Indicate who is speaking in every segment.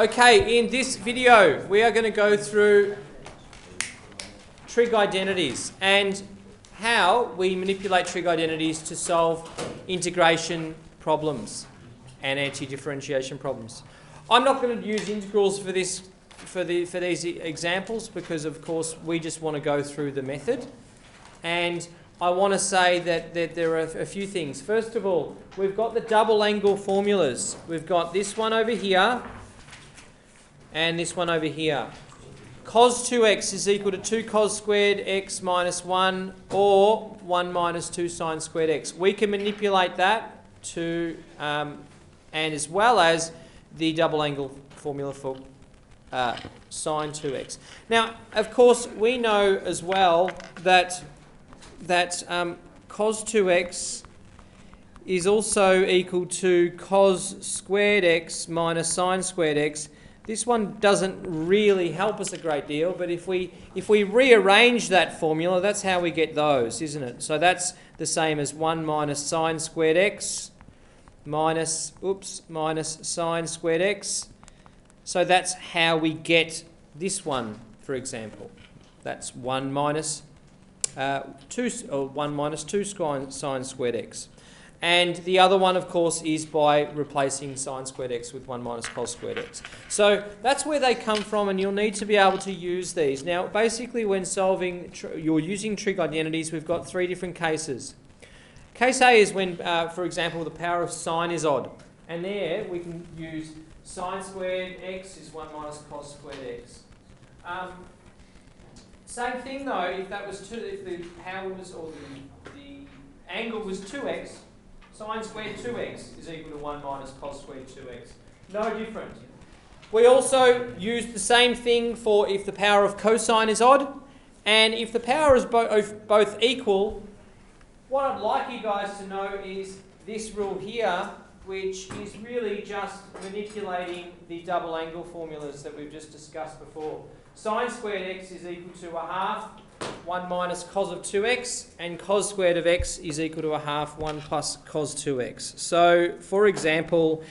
Speaker 1: Okay, in this video we are going to go through trig identities and how we manipulate trig identities to solve integration problems and anti-differentiation problems. I'm not going to use integrals for this for these examples because of course we just want to go through the method, and I want to say that there are a few things. First of all, we've got the double angle formulas. We've got this one over here and this one over here. Cos 2x is equal to 2 cos squared x minus 1 or 1 minus 2 sine squared x. We can manipulate that to, and as well as the double angle formula for sine 2x. Now, of course, we know as well that cos 2x is also equal to cos squared x minus sine squared x. This one doesn't really help us a great deal, but if we rearrange that formula, that's how we get those, isn't it? So that's the same as 1 minus sine squared x minus sine squared x. So that's how we get this one, for example. That's 1 minus 2 sine squared x. And the other one, of course, is by replacing sine squared x with 1 minus cos squared x. So that's where they come from, and you'll need to be able to use these. Now, basically, when solving, you're using trig identities, we've got three different cases. Case A is when, for example, the power of sine is odd. And there, we can use sine squared x is 1 minus cos squared x. Same thing, though, if that was if the power was, or the angle was 2x, sine squared 2x is equal to 1 minus cos squared 2x. No different. We also use the same thing for if the power of cosine is odd, and if the power is both equal. What I'd like you guys to know is this rule here, which is really just manipulating the double angle formulas that we've just discussed before. Sine squared x is equal to a half 1 minus cos of 2x, and cos squared of x is equal to a half 1 plus cos 2x. So, for example,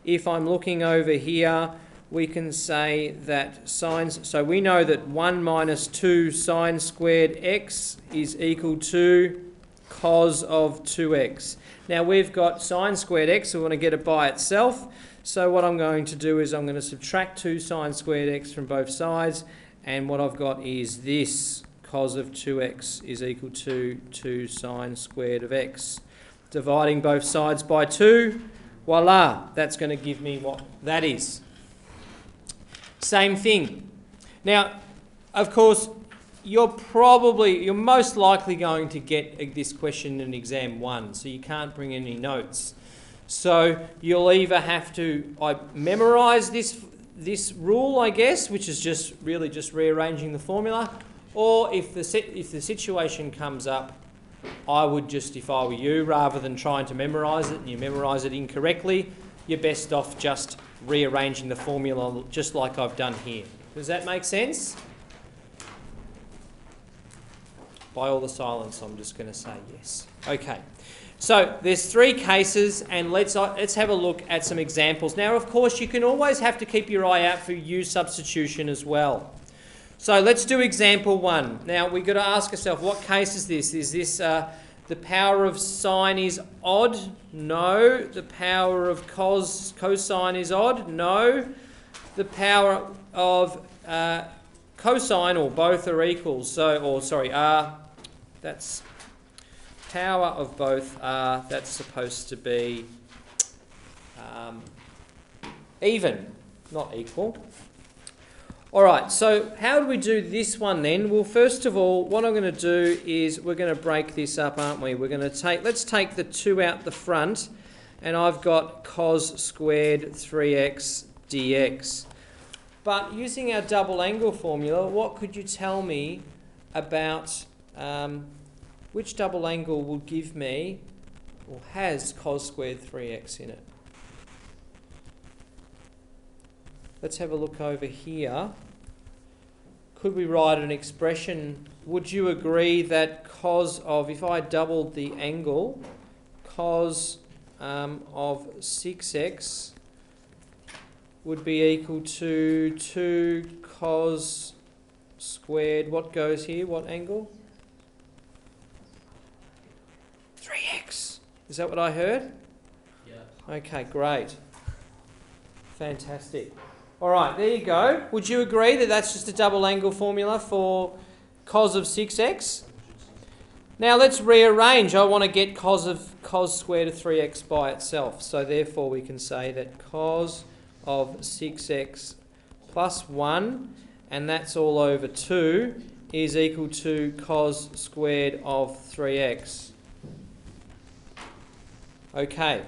Speaker 1: if I'm looking over here, we can say that so we know that 1 minus 2 sine squared x is equal to cos of 2x. Now we've got sine squared x, so we want to get it by itself. So what I'm going to do is I'm going to subtract 2 sine squared x from both sides, and what I've got is this. Cos of 2x is equal to 2 sine squared of x. Dividing both sides by 2, voila, that's going to give me what that is. Same thing. Now, of course, you're most likely going to get this question in exam 1, so you can't bring any notes. So you'll either have to memorise this rule, I guess, which is just rearranging the formula, or if the situation comes up, I would just, if I were you, rather than trying to memorise it and you memorise it incorrectly, you're best off just rearranging the formula just like I've done here. Does that make sense? By all the silence, I'm just going to say yes. Okay. So there's three cases, and let's have a look at some examples. Now, of course, you can always have to keep your eye out for U substitution as well. So let's do example 1. Now, we've got to ask ourselves, what case is this? Is this the power of sine is odd? No. The power of cosine is odd? No. The power of cosine, or both are equal. That's power of both are, that's supposed to be even, not equal. All right, so how do we do this one then? Well, first of all, what I'm going to do is we're going to break this up, aren't we? We're going to let's take the 2 out the front, and I've got cos squared 3x dx. But using our double angle formula, what could you tell me about which double angle will give me, or has cos squared 3x in it? Let's have a look over here. Could we write an expression? Would you agree that cos of, if I doubled the angle, cos of 6x would be equal to 2 cos squared. What goes here? What angle? 3x. Is that what I heard? Yeah. Okay, great. Fantastic. All right, there you go. Would you agree that that's just a double angle formula for cos of 6x? Now let's rearrange. I want to get cos squared of 3x by itself. So therefore we can say that cos of 6x plus 1, and that's all over 2, is equal to cos squared of 3x. Okay.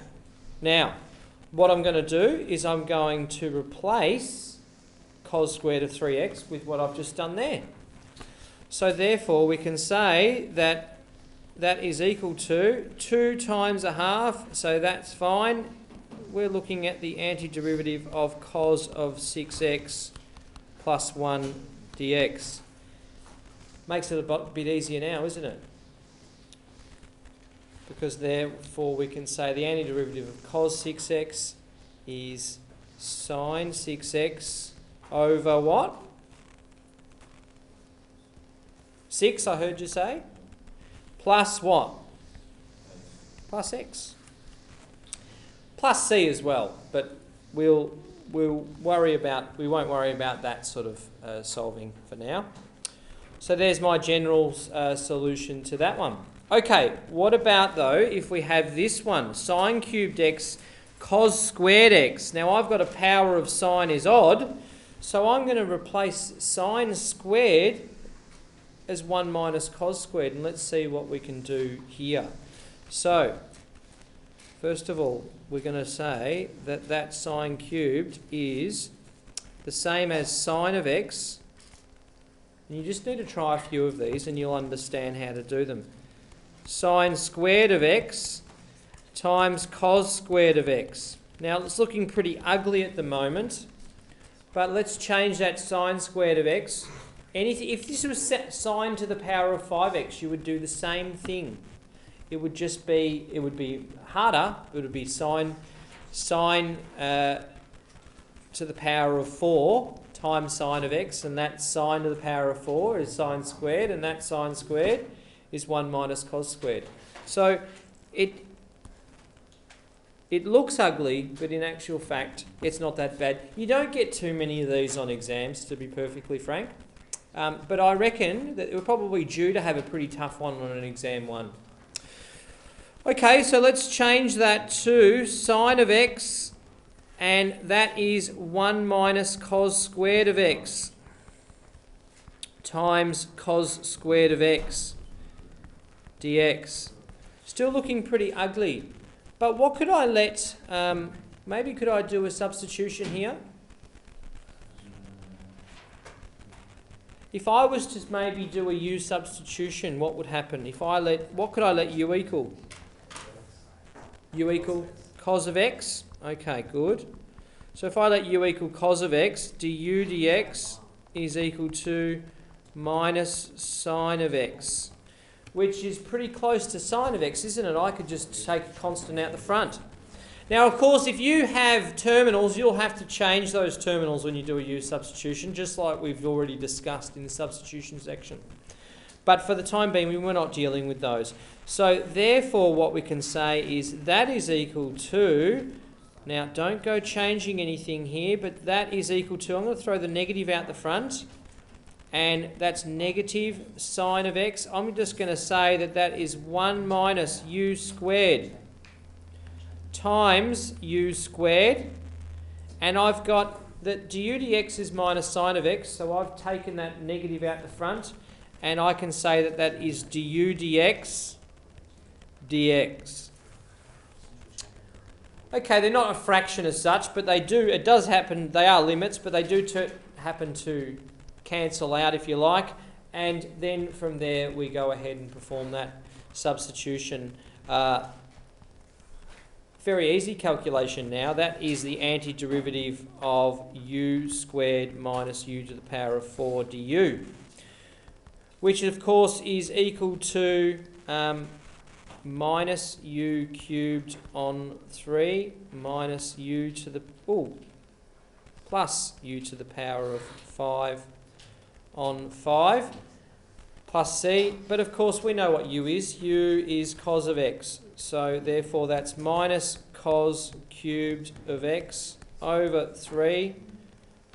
Speaker 1: Now, what I'm going to do is I'm going to replace cos squared of 3x with what I've just done there. So therefore we can say that that is equal to 2 times a half, so that's fine. We're looking at the antiderivative of cos of 6x plus 1 dx. Makes it a bit easier now, isn't it? Because therefore we can say the antiderivative of cos 6x is sine 6x over what? 6, I heard you say. Plus what? Plus x. Plus c as well, but we won't worry about that sort of solving for now. So there's my general solution to that one. Okay, what about though if we have this one, sine cubed x cos squared x. Now I've got a power of sine is odd, so I'm going to replace sine squared as 1 minus cos squared, and let's see what we can do here. So, first of all, we're going to say that that sine cubed is the same as sine of x, and you just need to try a few of these and you'll understand how to do them. Sine squared of x times cos squared of x. Now it's looking pretty ugly at the moment, but let's change that sine squared of x. If this was sine to the power of 5x, you would do the same thing. It would be harder. It would be sine to the power of 4 times sine of x, and that sine to the power of 4 is sine squared, and that sine squared is 1 minus cos squared. So it looks ugly, but in actual fact, it's not that bad. You don't get too many of these on exams, to be perfectly frank. But I reckon that we're probably due to have a pretty tough one on an exam one. Okay, so let's change that to sine of x, and that is 1 minus cos squared of x times cos squared of x dx. Still looking pretty ugly. But what could I let, maybe could I do a substitution here? If I was to maybe do a u substitution, what would happen? What could I let u equal? U equal cos of x? Okay, good. So if I let u equal cos of x, du dx is equal to minus sine of x, which is pretty close to sine of x, isn't it? I could just take a constant out the front. Now, of course, if you have terminals, you'll have to change those terminals when you do a u substitution, just like we've already discussed in the substitution section. But for the time being, we're not dealing with those. So, therefore, what we can say is that is equal to, now don't go changing anything here, but that is equal to, I'm going to throw the negative out the front, and that's negative sine of x. I'm just going to say that that is 1 minus u squared times u squared, and I've got that du dx is minus sine of x, so I've taken that negative out the front, and I can say that that is du dx dx. Okay, they're not a fraction as such, but it does happen, they are limits, but they do happen to cancel out if you like, and then from there we go ahead and perform that substitution. Very easy calculation now. That is the antiderivative of u squared minus u to the power of 4 du, which of course is equal to minus u cubed on 3 minus u to the... plus u to the power of 5 on 5 plus c. But of course we know what u is. U is cos of x. So therefore that's minus cos cubed of x over 3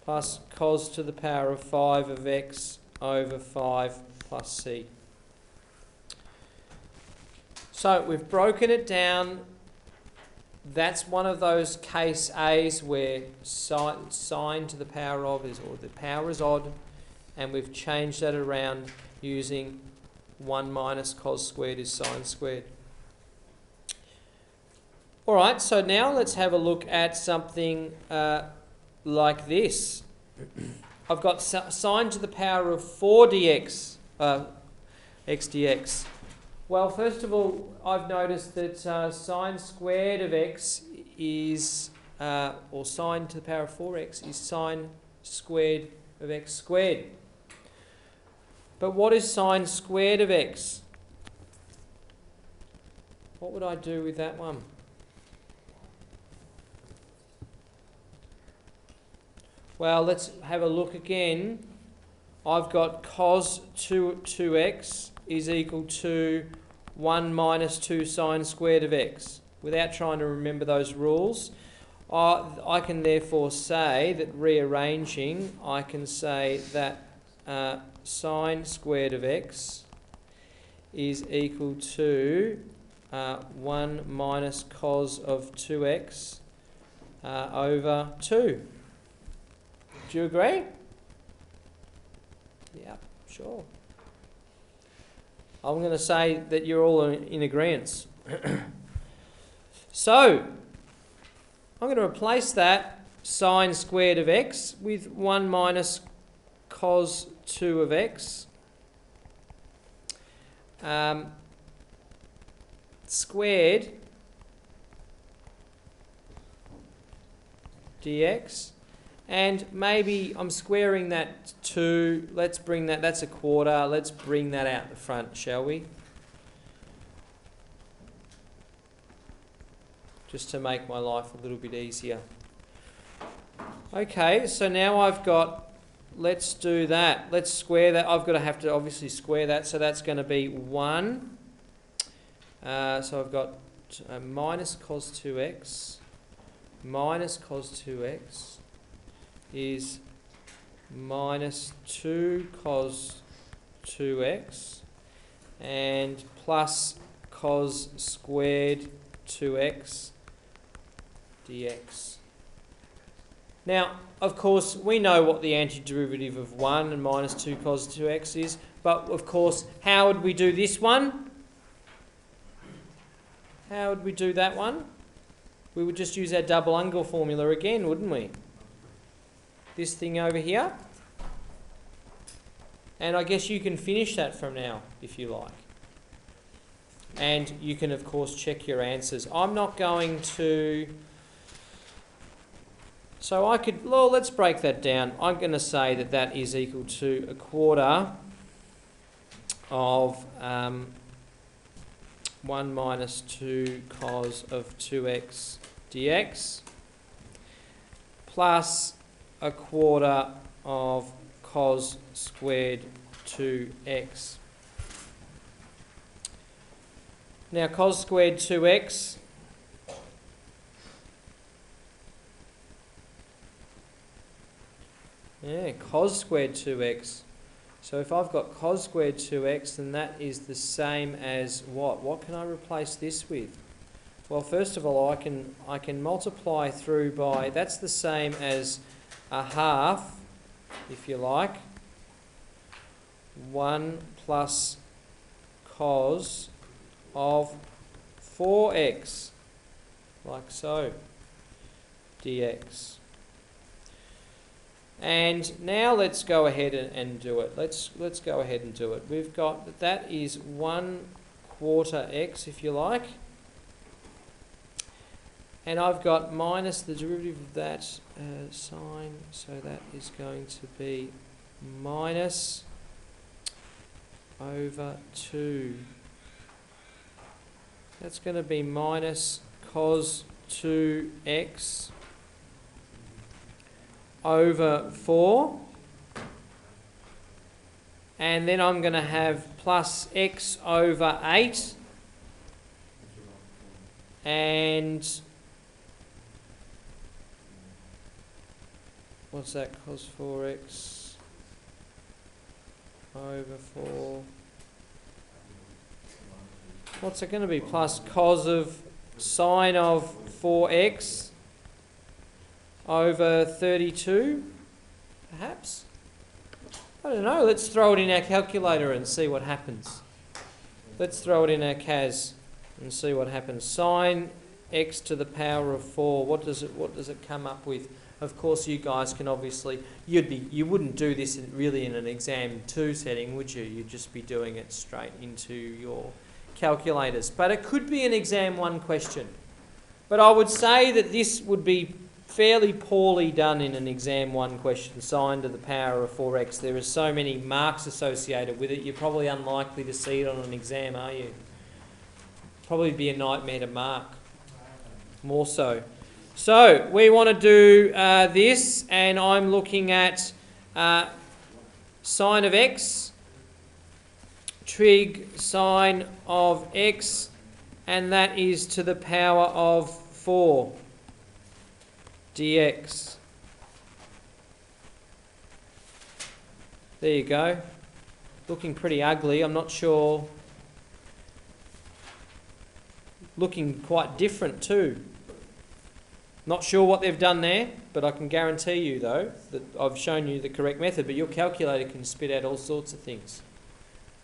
Speaker 1: plus cos to the power of 5 of x over 5 plus c. So we've broken it down. That's one of those case A's where sine to the power of is, or the power is odd, and we've changed that around using 1 minus cos squared is sine squared. Alright, so now let's have a look at something like this. I've got sine to the power of 4 dx, x dx. Well, first of all, I've noticed that sine squared of x is, or sine to the power of 4x is sine squared of x squared. But what is sine squared of x? What would I do with that one? Well, let's have a look again. I've got cos 2x is equal to 1 minus 2 sine squared of x. Without trying to remember those rules, I can therefore say that rearranging, I can say that sine squared of x is equal to 1 minus cos of 2x over 2. Do you agree? Yeah, sure. I'm going to say that you're all in agreement. So, I'm going to replace that sine squared of x with 1 minus cos 2 of x squared dx. And maybe I'm squaring that 2. Let's bring that, that's a quarter. Let's bring that out the front, shall we? Just to make my life a little bit easier. Okay, so now I've got, let's do that. Let's square that. I've got to have to obviously square that. So that's going to be 1. So I've got minus cos 2x minus cos 2x is minus 2 cos 2x and plus cos squared 2x dx. Now, of course, we know what the antiderivative of 1 and minus 2 cos 2x is, but of course, how would we do this one? How would we do that one? We would just use our double angle formula again, wouldn't we? This thing over here. And I guess you can finish that from now, if you like. And you can, of course, check your answers. I'm not going to... So I could... Well, let's break that down. I'm going to say that that is equal to a quarter of 1 minus 2 cos of 2x dx plus a quarter of cos squared 2x. Now cos squared 2x cos squared 2x. So if I've got cos squared 2x, then that is the same as what? What can I replace this with? Well, first of all, I can multiply through by, that's the same as a half, if you like, 1 plus cos of 4x, like so, dx. And now let's go ahead and do it. Let's go ahead and do it. We've got that is 1 quarter x, if you like. And I've got minus the derivative of that sine, so that is going to be minus over 2. That's going to be minus cos 2x over 4. And then I'm going to have plus x over 8. And what's that? Cos 4x over 4. What's it going to be? Plus cos of sine of 4x over 32, perhaps? I don't know. Let's throw it in our calculator and see what happens. Let's throw it in our CAS and see what happens. Sine x to the power of 4. What does it come up with? Of course, you guys can obviously, you wouldn't do this really in an exam 2 setting, would you? You'd just be doing it straight into your calculators. But it could be an exam 1 question. But I would say that this would be fairly poorly done in an exam 1 question, sine to the power of 4x. There are so many marks associated with it, you're probably unlikely to see it on an exam, are you? Probably be a nightmare to mark, more so. So, we want to do this, and I'm looking at sine of x, trig sine of x, and that is to the power of 4 dx. There you go. Looking pretty ugly. I'm not sure. Looking quite different too. Not sure what they've done there, but I can guarantee you though that I've shown you the correct method, but your calculator can spit out all sorts of things.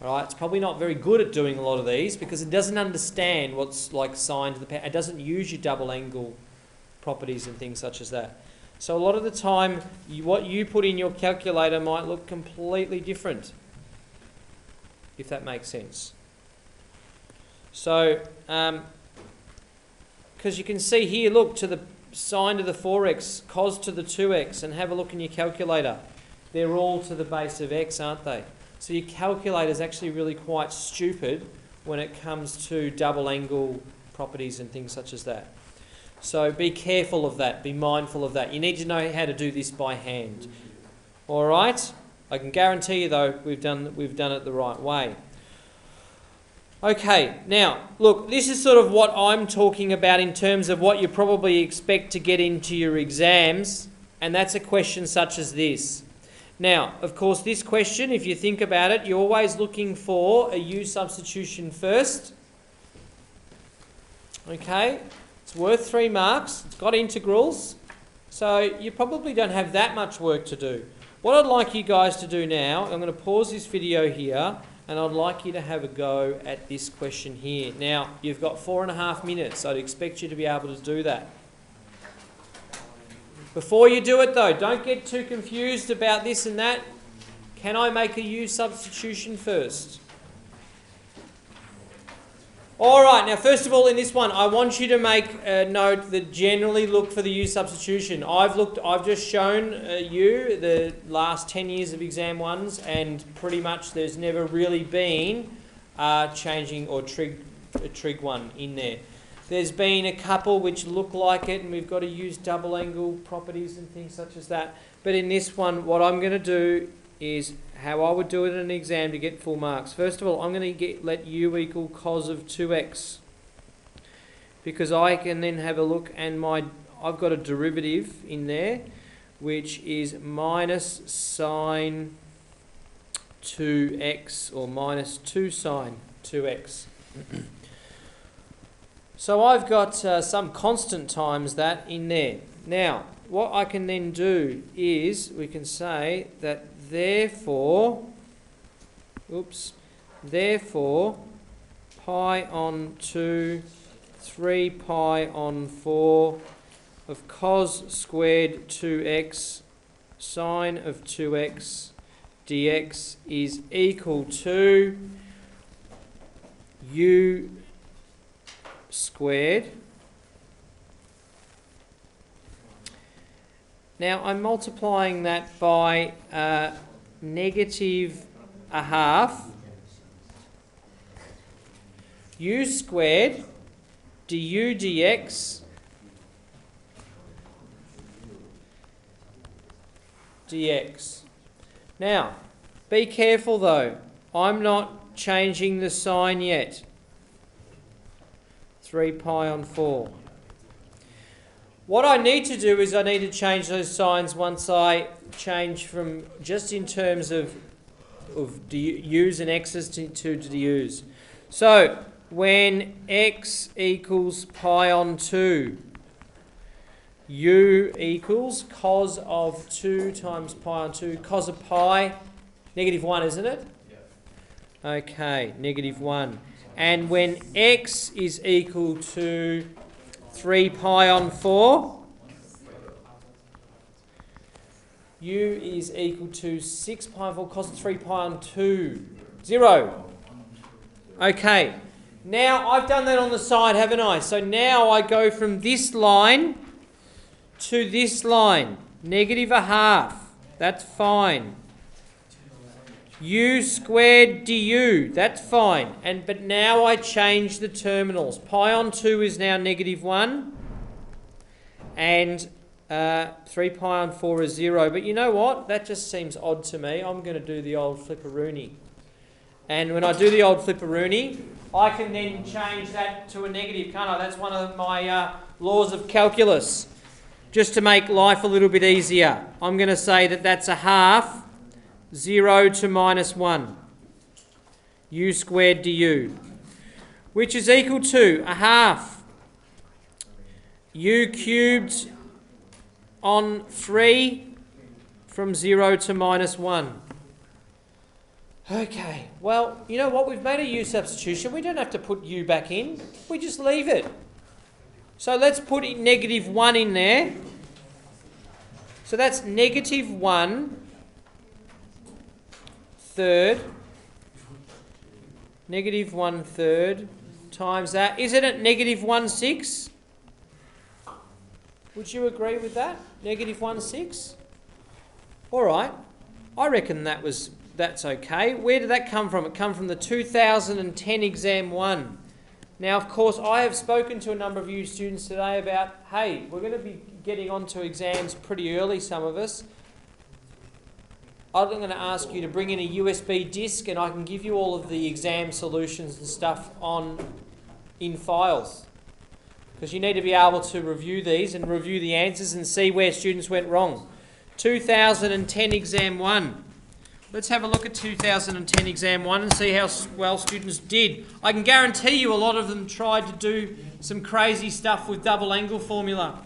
Speaker 1: Alright, it's probably not very good at doing a lot of these because it doesn't understand what's like sine to the power. It doesn't use your double angle properties and things such as that. So a lot of the time, what you put in your calculator might look completely different, if that makes sense. So, because you can see here, look, to the sine to the 4x, cos to the 2x, and have a look in your calculator. They're all to the base of x, aren't they? So your calculator is actually really quite stupid when it comes to double angle properties and things such as that. So be careful of that, be mindful of that. You need to know how to do this by hand. All right? I can guarantee you though, we've done it the right way. Okay, now, look, this is sort of what I'm talking about in terms of what you probably expect to get into your exams, and that's a question such as this. Now, of course, this question, if you think about it, you're always looking for a U substitution first. Okay? It's worth 3 marks. It's got integrals. So you probably don't have that much work to do. What I'd like you guys to do now, I'm going to pause this video here, and I'd like you to have a go at this question here. Now, you've got 4.5 minutes. I'd expect you to be able to do that. Before you do it though, don't get too confused about this and that. Can I make a U substitution first? Alright, now first of all in this one, I want you to make a note that generally look for the U substitution. I've just shown you the last 10 years of exam 1s, and pretty much there's never really been changing or a trig one in there. There's been a couple which look like it, and we've got to use double angle properties and things such as that. But in this one, what I'm going to do is how I would do it in an exam to get full marks. First of all, I'm going to let U equal cos of 2x, because I can then have a look and I've got a derivative in there which is minus sine 2x or minus 2 sine 2x. So I've got some constant times that in there. Now, what I can then do is we can say that therefore pi on 2, 3 pi on 4 of cos squared 2x sine of 2x dx is equal to u squared. Now I'm multiplying that by negative a half u squared du dx dx. Now, be careful though. I'm not changing the sign yet. 3 pi on 4. What I need to do is I need to change those signs once I change from just in terms of u's and x's to du's. So, when x equals pi on 2, u equals cos of 2 times pi on 2, cos of pi, -1, isn't it? Yeah. Okay, -1. And when x is equal to 3 pi on 4, u is equal to 6 pi on 4 cos of 3 pi on 2. 0. Okay. Now, I've done that on the side, haven't I? So now I go from this line to this line. -1/2. That's fine. U squared du. That's fine. But now I change the terminals. Pi on 2 is now -1. And 3 pi on 4 is 0. But you know what? That just seems odd to me. I'm going to do the old flipperoonie. And when I do the old flipperoonie, I can then change that to a negative, can't I? That's one of my laws of calculus. Just to make life a little bit easier, I'm going to say that that's 1/2, 0 to -1, u squared du, which is equal to 1/2 u cubed on 3 from 0 to -1. Okay, well, you know what? We've made a u substitution. We don't have to put u back in. We just leave it. So let's put -1 in there. So that's -1/3. -1/3 times that. Is it at -1/6? Would you agree with that? -1/6? All right. I reckon that's okay. Where did that come from? It came from the 2010 exam 1. Now, of course, I have spoken to a number of you students today about, hey, we're going to be getting onto exams pretty early, some of us. I'm going to ask you to bring in a USB disk and I can give you all of the exam solutions and stuff in files. Because you need to be able to review these and review the answers and see where students went wrong. 2010 exam 1. Let's have a look at 2010 exam 1 and see how well students did. I can guarantee you a lot of them tried to do some crazy stuff with double angle formula.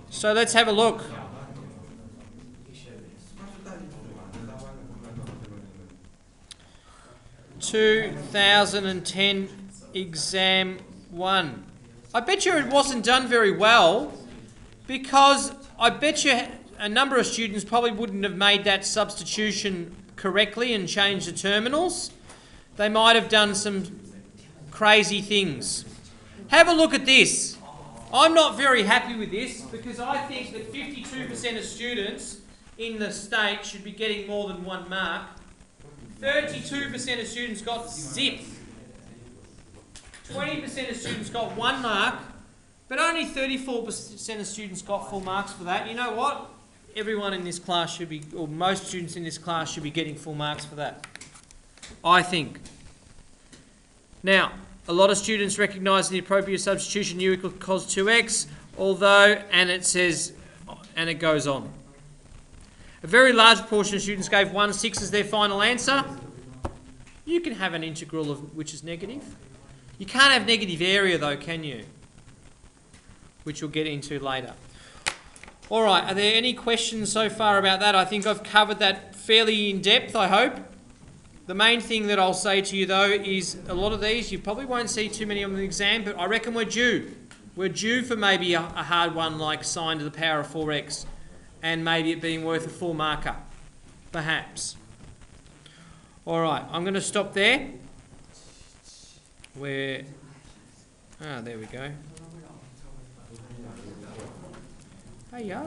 Speaker 1: So let's have a look. (2010) exam 1. I bet you it wasn't done very well because I bet you a number of students probably wouldn't have made that substitution correctly and changed the terminals. They might have done some crazy things. Have a look at this. I'm not very happy with this because I think that 52% of students in the state should be getting more than 1 mark. 32% of students got 0. 20% of students got 1 mark, but only 34% of students got full marks for that. You know what? Everyone in this class should be, or most students in this class should be getting full marks for that, I think. Now, a lot of students recognise the appropriate substitution u equals cos 2x, although, and it says, and it goes on. A very large portion of students gave 1/6 as their final answer. You can have an integral of which is negative. You can't have negative area though, can you? Which we'll get into later. All right, are there any questions so far about that? I think I've covered that fairly in depth, I hope. The main thing that I'll say to you though is a lot of these, you probably won't see too many on the exam, but I reckon we're due. We're due for maybe a hard one like sine to the power of 4x and maybe it being worth a full marker, perhaps. All right, I'm going to stop there. There we go. Hiya.